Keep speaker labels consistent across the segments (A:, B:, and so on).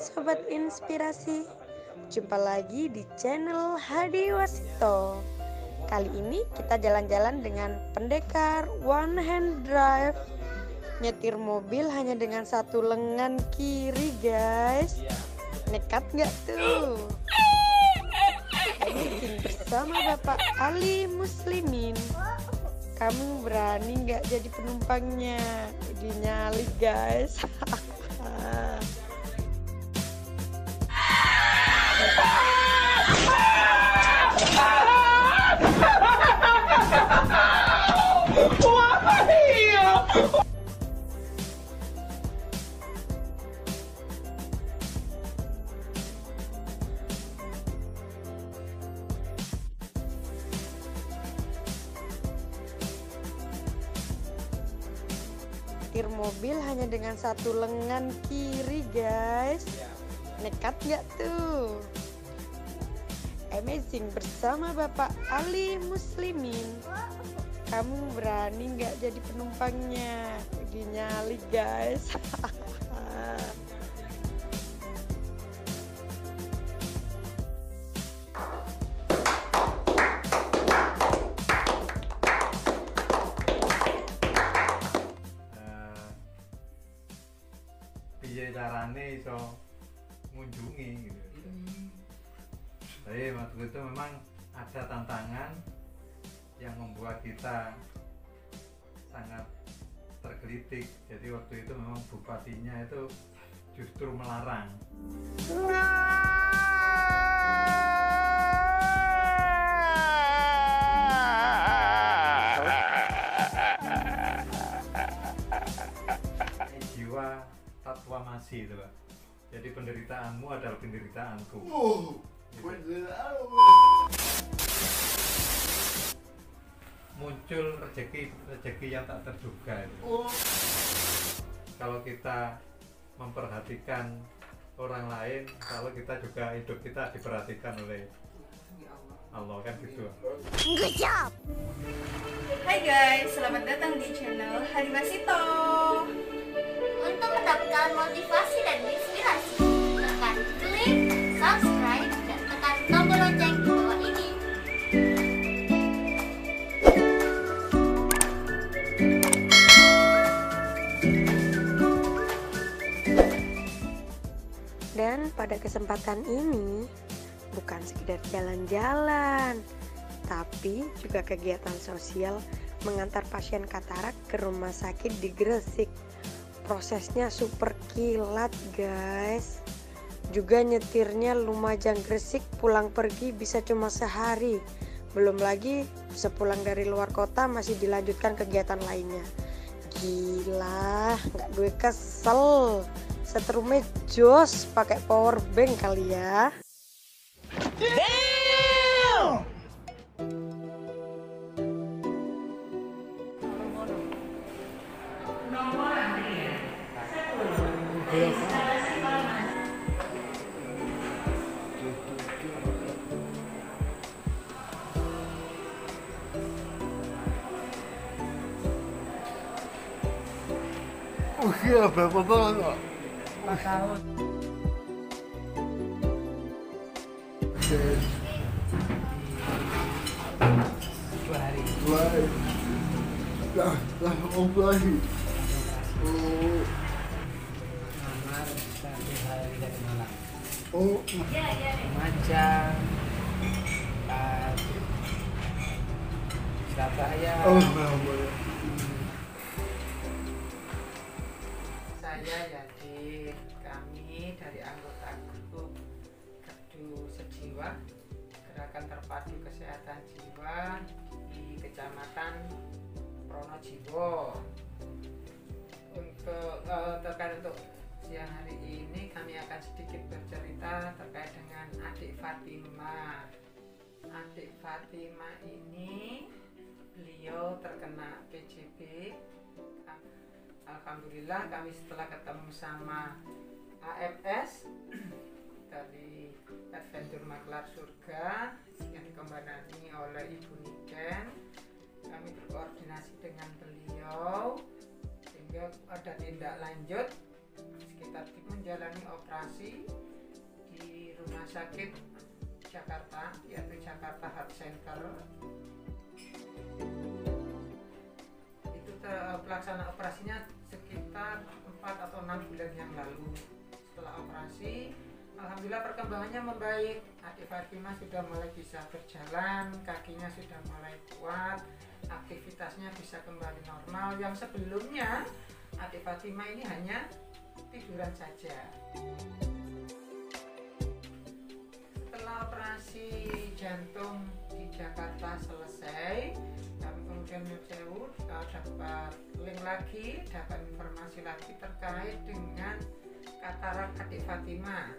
A: Sobat Inspirasi, jumpa lagi di channel Hadi Wasito. Kali ini kita jalan-jalan dengan pendekar one hand drive. Nyetir mobil hanya dengan satu lengan kiri, guys. Nekat nggak tuh? Bikin bersama Bapak Ali Muslimin. Kamu berani nggak jadi penumpangnya? Dinyali, guys. Nyetir mobil hanya dengan satu lengan kiri, guys. Nekat nggak tuh? Amazing bersama Bapak Ali Muslimin. Kamu berani nggak jadi penumpangnya? Dinyali, guys.
B: Piye carane iso ngunjungi gitu. Tapi waktu itu memang ada tantangan yang membuat kita sangat tergelitik. Jadi waktu itu memang bupatinya itu justru melarang. Jiwa tatwa masih itu, Pak. Jadi penderitaanmu adalah penderitaanku. Muncul rezeki yang tak terduga itu. Kalau kita memperhatikan orang lain, kalau kita juga hidup kita diperhatikan oleh Allah, kan gitu.
A: Good job.
C: Hai guys, selamat datang di channel Hadi Wasito.
D: Untuk mendapatkan motivasi dan inspirasi, tekan klik subscribe dan tekan tombol lonceng di bawah ini.
A: Dan pada kesempatan ini bukan sekedar jalan-jalan, tapi juga kegiatan sosial mengantar pasien katarak ke rumah sakit di Gresik. Prosesnya super kilat, guys. Juga nyetirnya Lumajang Gresik pulang pergi bisa cuma sehari. Belum lagi sepulang dari luar kota masih dilanjutkan kegiatan lainnya. Gila, nggak gue kesel. Setrumnya jos pakai power bank kali ya.
E: Usia berapa tahun, Pak?
F: 4 tahun. Dua hari.
E: Lah operasi. Oh,
F: Kamar 1 hari dari malam.
E: oh,
F: Lumajang, Surabaya.
E: oh, boleh.
F: Saya Yadin, kami dari anggota grup Gardu Sejiwa, Gerakan Terpadu Kesehatan Jiwa di Kecamatan Pronojiwo. Terkait untuk siang hari ini kami akan sedikit bercerita terkait dengan adik Fatima. Adik Fatima ini beliau terkena PJB. Alhamdulillah kami setelah ketemu sama AFS dari Adventure Maklar Surga yang dikembangkan oleh Ibu Niken, kami berkoordinasi dengan beliau sehingga ada tindak lanjut sekitar menjalani operasi di Rumah Sakit Jakarta, yaitu Jakarta Heart Center. Itu pelaksanaan operasinya sekitar 4 atau 6 bulan yang lalu. Setelah operasi, alhamdulillah perkembangannya membaik. Adik Fatimah sudah mulai bisa berjalan, kakinya sudah mulai kuat, aktivitasnya bisa kembali normal. Yang sebelumnya adik Fatimah ini hanya tiduran saja. Setelah operasi jantung di Jakarta selesai, kami kemudian jauh dapat link lagi, dapat informasi lagi terkait dengan katarak adik Fatimah.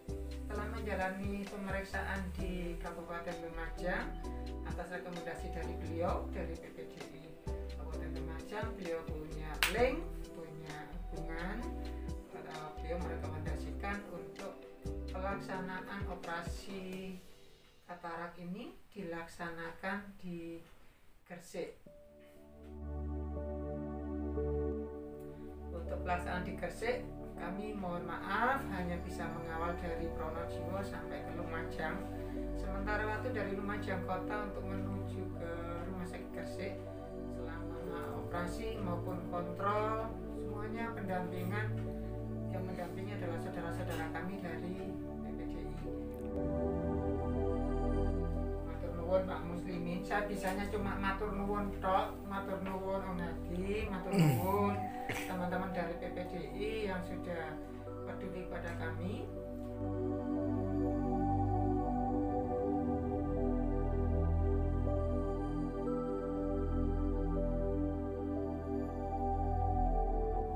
F: Setelah menjalani pemeriksaan di Kabupaten Lumajang atas rekomendasi dari beliau, dari PPDI Kabupaten Lumajang, beliau punya link, punya hubungan, beliau merekomendasikan untuk pelaksanaan operasi katarak ini dilaksanakan di Gresik. Untuk pelaksanaan di Gresik, kami mohon maaf hanya bisa mengawal dari Pronojiwo sampai ke Lumajang. Sementara waktu dari Lumajang kota untuk menuju ke Rumah Sakit Gresik selama operasi maupun kontrol, semuanya pendampingan, yang mendampingi adalah saudara-saudara kami dari PPDI. Matur nuwun Pak Muslimin, saya bisanya cuma matur nuwun tok, matur nuwun Om Hadi, matur nuwun teman-teman dari PPDI yang sudah peduli pada kami.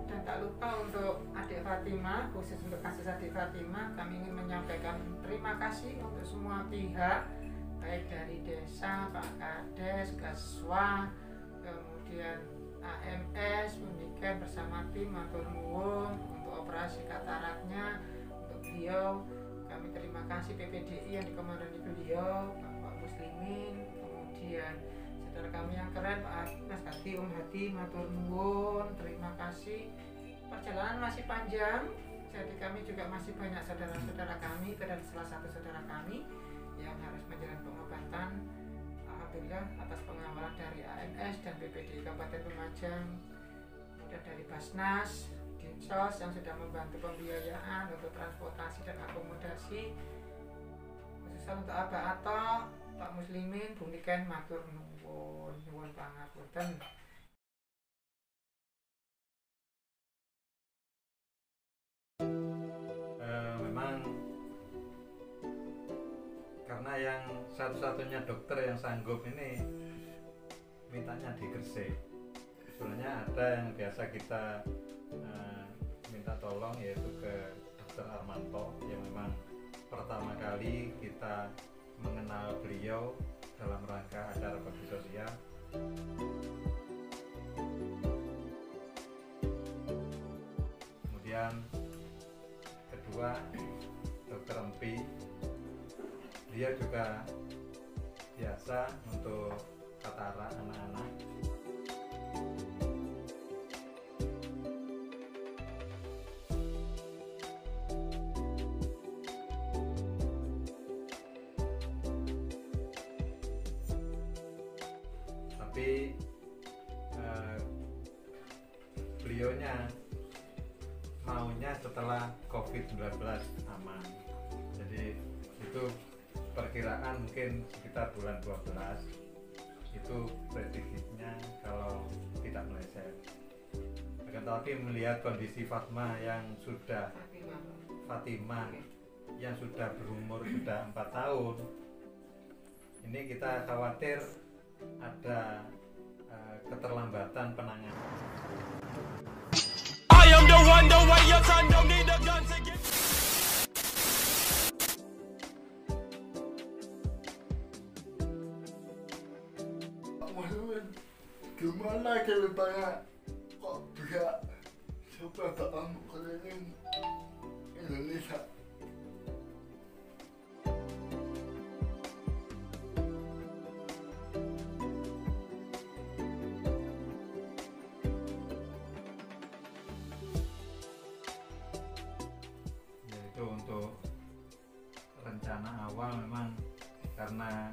F: Dan tak lupa untuk adik Fatimah, khusus untuk kasus adik Fatimah, kami ingin menyampaikan terima kasih untuk semua pihak, baik dari desa, Pak Kades, Kaswa, kemudian AMS, Uniken bersama tim, matur nuwun untuk operasi kataraknya. Untuk beliau kami terima kasih PPDI yang dikomandoi beliau, Pak Muslimin, kemudian saudara kami yang keren Pak Mas Hadi, Om Hadi, matur nuwun, terima kasih. Perjalanan masih panjang, jadi kami juga masih banyak saudara-saudara kami, dan salah satu saudara kami yang harus menjalani pengobatan. Alhamdulillah atas pengawalan dari AMS dan BPD Kabupaten Lumajang, kemudian dari Basnas, Dinsos yang sudah membantu pembiayaan untuk transportasi dan akomodasi, khususnya untuk Abah Ato, Pak Muslimin, Bu Niken, matur nuwun, nyuwun pangapunten.
B: Memang karena yang satu-satunya dokter yang sanggup ini mintanya di Gresik. Sebenarnya ada yang biasa kita minta tolong, yaitu ke Dr. Armanto, yang memang pertama kali kita mengenal beliau dalam rangka acara bakti sosial. Kemudian kedua Dr. Empi, dia juga biasa untuk katarak anak-anak. Tapi beliaunya maunya setelah COVID-19 aman. Jadi itu perkiraan mungkin sekitar bulan 12 itu prediksinya kalau tidak meleset. Akan tetapi melihat kondisi Fatimah yang sudah berumur sudah 4 tahun, ini kita khawatir ada keterlambatan penanganan.
G: I am the one, the way your son don't need a gun to get.
E: Gimana ceritanya kok bisa sepeda keliling Indonesia?
B: awal memang karena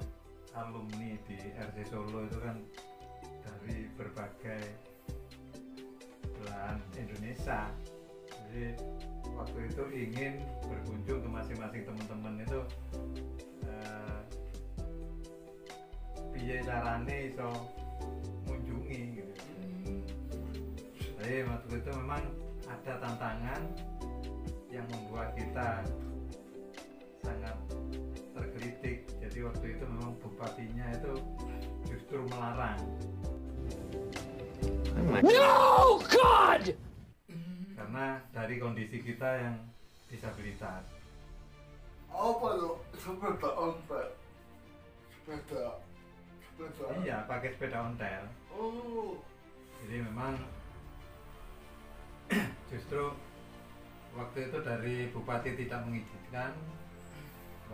B: alumni di RC Solo itu kan dari berbagai belahan Indonesia. Jadi waktu itu ingin berkunjung ke masing-masing teman-teman itu piye carane iso mengunjungi gitu. Jadi waktu itu memang ada tantangan yang membuat kita sangat tergelitik. Jadi waktu itu memang bupatinya itu justru melarang.
G: No, God!
B: Karena dari kondisi kita yang disabilitas.
E: Apa lo? Sepeda ontel. Sepeda.
B: Iya, pakai sepeda ontel.
E: Oh.
B: Jadi memang justru waktu itu dari bupati tidak mengizinkan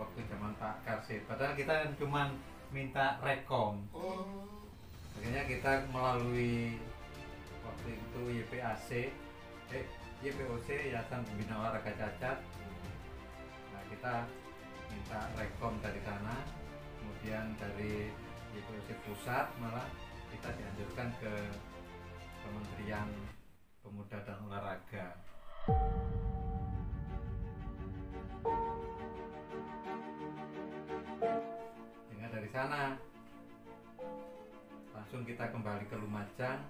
B: waktu zaman Pak Karsid. Padahal kita cuma minta rekom.
E: Oh.
B: Akhirnya kita melalui waktu itu YPOC, Yayasan Pembina Olahraga Cacat. Nah, kita minta rekom dari sana, kemudian dari YPOC pusat malah kita dianjurkan ke Kementerian Pemuda dan Olahraga. Sehingga dari sana langsung kita kembali ke Lumajang.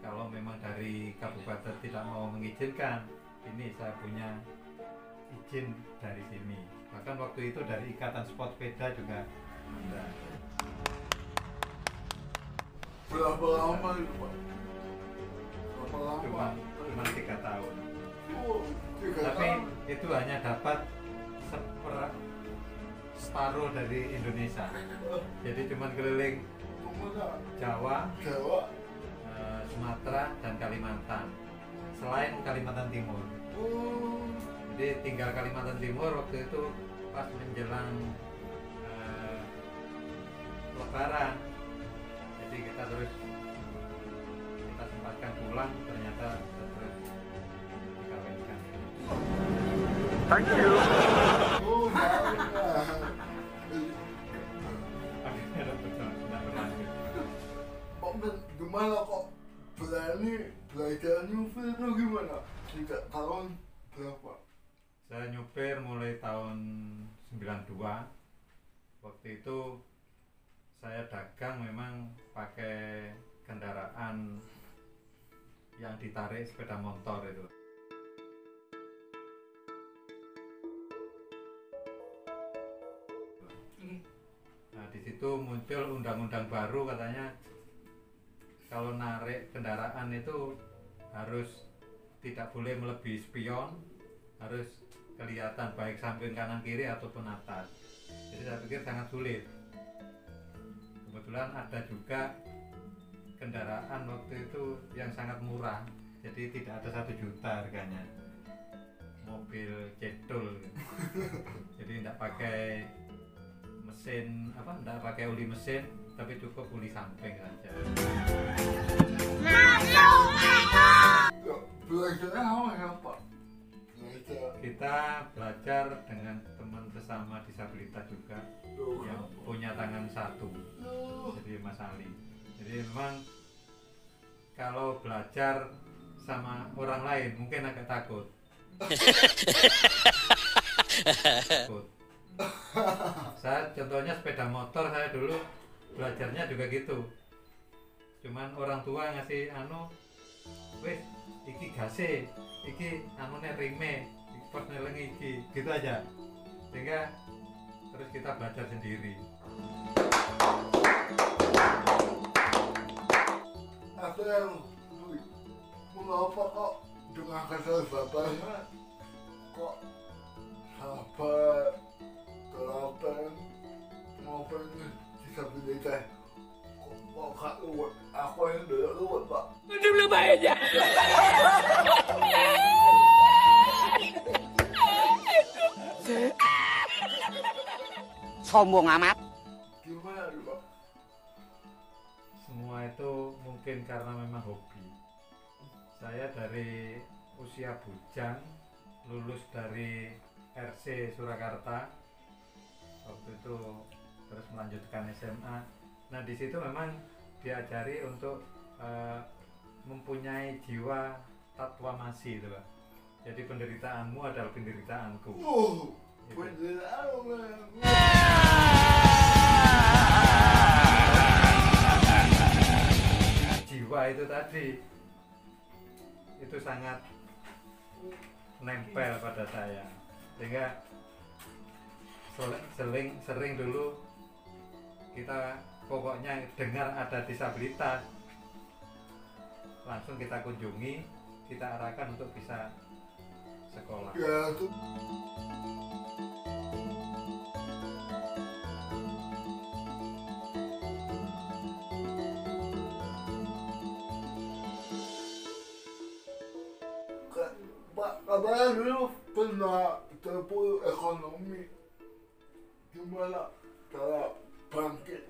B: Kalau memang dari kabupaten tidak mau mengizinkan, ini saya punya izin dari sini. Bahkan waktu itu dari Ikatan Sport Sepeda juga ada.
E: Berapa lama itu Pak? Berapa lama?
B: Cuma 3 tahun.
E: Oh, 3
B: Tapi
E: tahun.
B: itu hanya dapat separuh dari Indonesia. Jadi cuma keliling
E: Kemana?
B: Jawa,
E: Jawa.
B: Sumatera dan Kalimantan. Selain Kalimantan Timur.
E: Oh.
B: Jadi tinggal Kalimantan Timur waktu itu pas menjelang Lebaran. Jadi kita sempatkan pulang, ternyata terus dikawinkan.
G: Thank you.
E: Oh, banyak.
B: Akhirnya tidak berlanjut.
E: Pak Ben, gimana kok berani belajar nyupir itu gimana? 3 tahun berapa?
B: Saya nyupir mulai tahun 92. Waktu itu saya dagang memang pakai kendaraan yang ditarik sepeda motor itu. Nah, di situ muncul undang-undang baru, katanya kalau narik kendaraan itu harus tidak boleh melebihi spion, harus kelihatan baik samping kanan kiri ataupun atas. Jadi saya pikir sangat sulit. Kebetulan ada juga kendaraan waktu itu yang sangat murah, jadi tidak ada 1 juta harganya, mobil cedul. Jadi tidak pakai mesin tidak pakai oli mesin, tapi cukup oli samping saja.
E: Ya, belajarnya apa ya Pak? Belajar.
B: Kita belajar dengan teman sesama disabilitas juga yang punya tangan satu, jadi Mas Ali. Jadi memang kalau belajar sama orang lain mungkin agak takut. Saya contohnya sepeda motor, saya dulu belajarnya juga gitu. Cuman orang tua ngasih wis iki gase, iki rime, pas nelengi iki, gitu aja. Sehingga terus kita belajar sendiri.
E: Ada yang mengapa kok dengan kesal bapaknya kok sahabat telaten maupun disabilitas kok gak luwet, aku yang dulu luwet Pak.
G: Dulu aja.
H: Sombong amat.
E: Gimana tuh Pak?
B: Semua itu mungkin karena memang hobi. Saya dari usia bujang lulus dari RC Surakarta waktu terus melanjutkan SMA. Nah di situ memang diajari untuk mempunyai jiwa tatwamasi itu Pak. Jadi penderitaanmu adalah penderitaanku.
E: Oh,
B: Gitu.
E: beneran.
B: Jiwa itu tadi itu sangat nempel pada saya, sehingga sering dulu kita pokoknya dengar ada disabilitas langsung kita kunjungi, kita arahkan untuk bisa sekolah.
E: Ya, itu Pak, katanya dulu pernah terpuruk ekonomi. Gimana cara bangkit?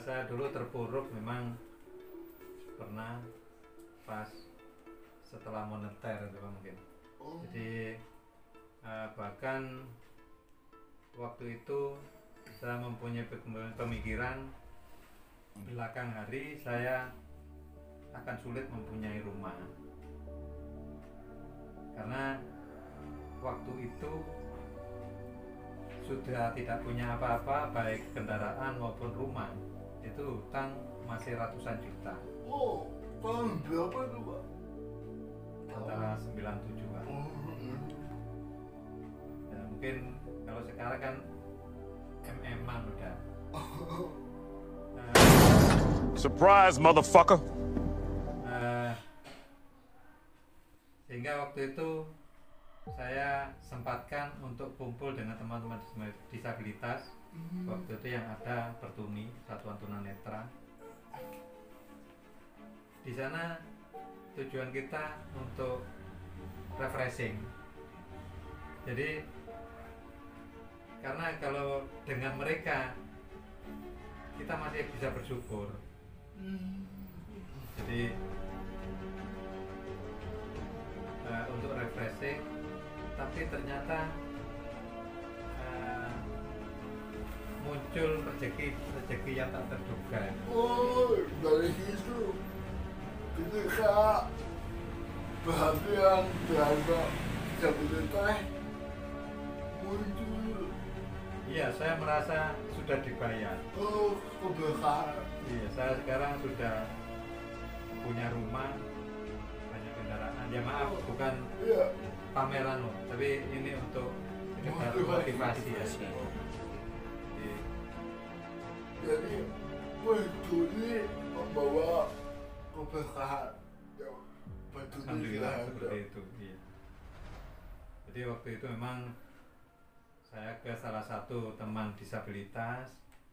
B: Saya dulu terpuruk memang pernah pas setelah moneter itu Pak, mungkin.
E: Oh,
B: Jadi bahkan waktu itu saya mempunyai pemikiran belakang hari saya akan sulit mempunyai rumah, karena waktu itu sudah tidak punya apa-apa, baik kendaraan maupun rumah. Itu hutang masih ratusan juta,
E: oh, tahun berapa tuh Pak?
B: antara 97 Pak.
E: Oh,
B: Ya, mungkin kalau sekarang kan MM-an udah.
G: Surprise, motherfucker.
B: Sehingga waktu itu saya sempatkan untuk kumpul dengan teman-teman disabilitas. Waktu itu yang ada Pertuni, Satuan Tunanetra. Di sana tujuan kita untuk refreshing. Jadi karena kalau dengan mereka kita masih bisa bersyukur. Jadi untuk refreshing, tapi ternyata muncul rezeki yang tak terduga.
E: oh, dari situ ketika perhatian terhadap disabilitas muncul,
B: Iya, saya merasa sudah dibayar.
E: oh, keberkahan.
B: Iya, saya sekarang sudah punya rumah, banyak kendaraan. Ya maaf, bukan
E: Iya,
B: pameran loh, tapi ini untuk sekedar motivasi ya. Jadi,
E: jadi Pertuni membawa keberkahan. Ya, Pertuni
B: alhamdulillah
E: ada.
B: seperti itu. Iya. Jadi waktu itu memang saya ke salah satu teman disabilitas,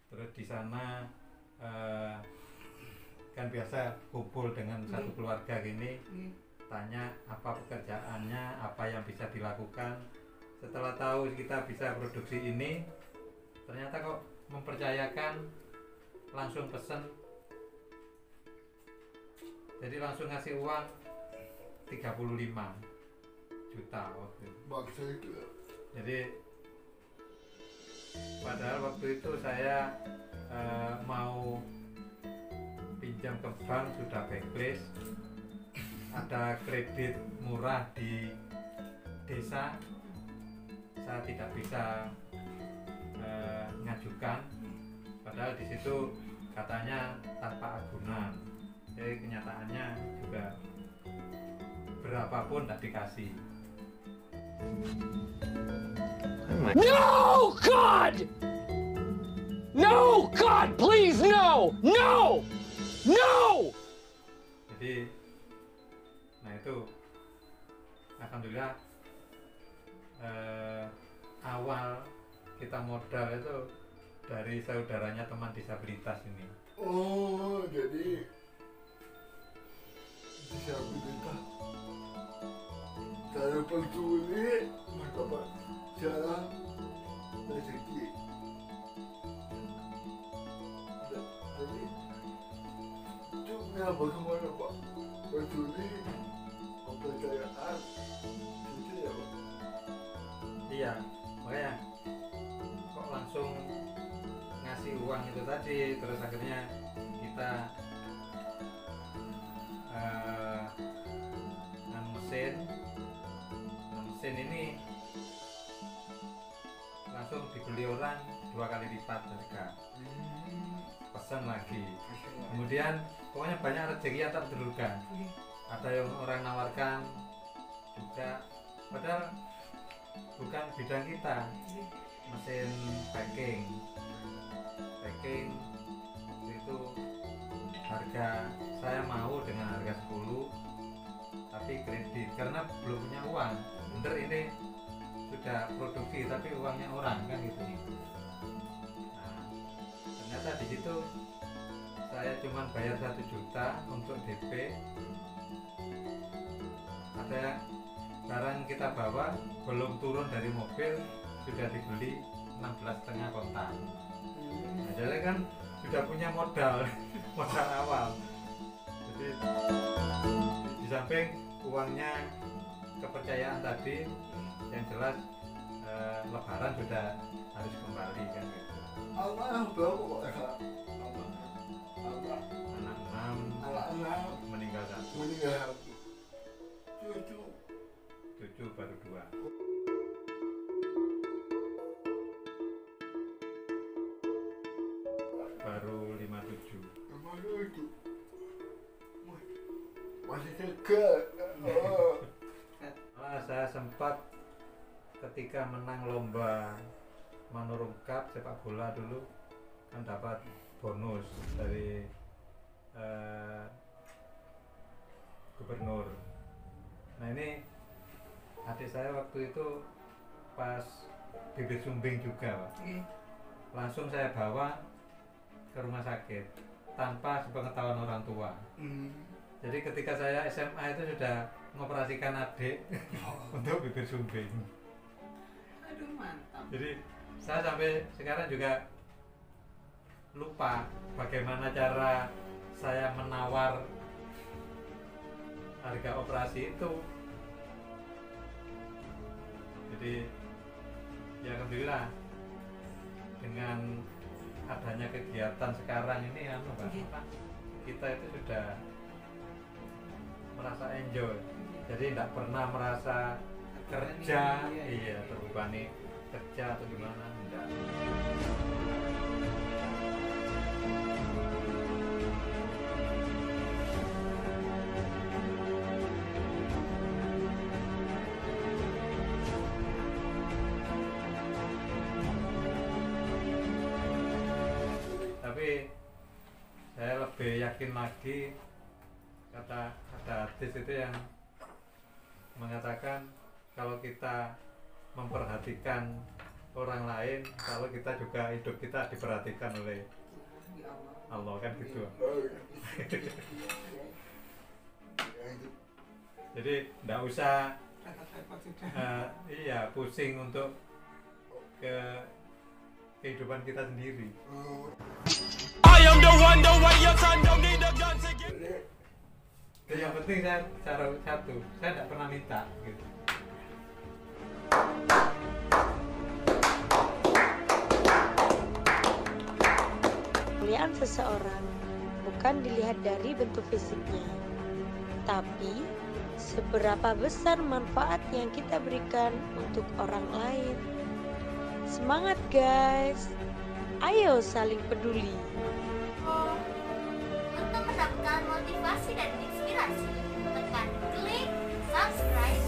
B: terus di sana kan biasa kumpul dengan satu keluarga gini, tanya apa pekerjaannya, apa yang bisa dilakukan. Setelah tahu kita bisa produksi ini, ternyata kok mempercayakan, langsung pesen, jadi langsung ngasih uang 35 juta waktu itu.
E: Bangsa itu ya.
B: Jadi padahal waktu itu saya mau pinjam ke bank sudah backlist, ada kredit murah di desa, saya tidak bisa ngajukan, padahal di situ katanya tanpa agunan. Jadi kenyataannya juga berapapun tidak dikasih.
G: No, God! No, God, please, no! No! No!
B: Jadi, nah itu alhamdulillah awal kita modal itu dari saudaranya teman disabilitas ini.
E: Oh, jadi disabilitas cara Pertuni mendapat jalan rezeki. Jadi itu bagaimana Pak? Pertuni kepercayaan itu ya Pak?
B: Iya, makanya uang itu tadi. Terus akhirnya kita mesin ini langsung dibeli orang 2 kali lipat harga, pesan lagi. Kemudian pokoknya banyak rezeki yang tak terduga. Ada yang orang nawarkan juga, padahal bukan bidang kita, mesin packing itu harga saya mau dengan harga 10 tapi kredit karena belum punya uang. Bener ini sudah produksi tapi uangnya orang kan gitu. Nah, ternyata di situ saya cuma bayar 1 juta untuk DP. Ada barang kita bawa belum turun dari mobil sudah dibeli 16,5 kontan. Nah, jadi kan sudah punya modal awal. Jadi di samping uangnya kepercayaan tadi, yang jelas lebaran sudah harus kembali kan gitu.
E: Allah berapa kok?
B: Anak 6 meninggal 1. Cucu baru 2. Baru 57.
E: Masih segar.
B: Saya sempat ketika menang lomba Manurung Cup sepak bola dulu kan dapat bonus dari gubernur. Nah ini adik saya waktu itu pas bibit sumbing juga, Pak. Langsung saya bawa ke rumah sakit tanpa sepengetahuan orang tua. Jadi ketika saya SMA itu sudah mengoperasikan adik untuk bibir sumbing.
F: Aduh, mantap.
B: Jadi saya sampai sekarang juga lupa bagaimana cara saya menawar harga operasi itu. Jadi ya alhamdulillah dengan adanya kegiatan sekarang ini Pak, kita itu sudah merasa enjoy. Jadi tidak pernah merasa kerja terbebani kerja atau gimana, enggak. Tapi saya lebih yakin lagi, kata ada artis itu yang mengatakan kalau kita memperhatikan orang lain, kalau kita juga hidup kita diperhatikan oleh Allah kan gitu. Jadi tidak usah pusing untuk kehidupan kita sendiri.
G: I am the one your son don't need a gun to get.
B: Jadi yang penting saya cara satu, saya tidak pernah minta gitu.
A: Kemuliaan seseorang bukan dilihat dari bentuk fisiknya, tapi seberapa besar manfaat yang kita berikan untuk orang lain. Semangat guys, ayo saling peduli.
D: Untuk mendapatkan motivasi dan inspirasi, tekan klik subscribe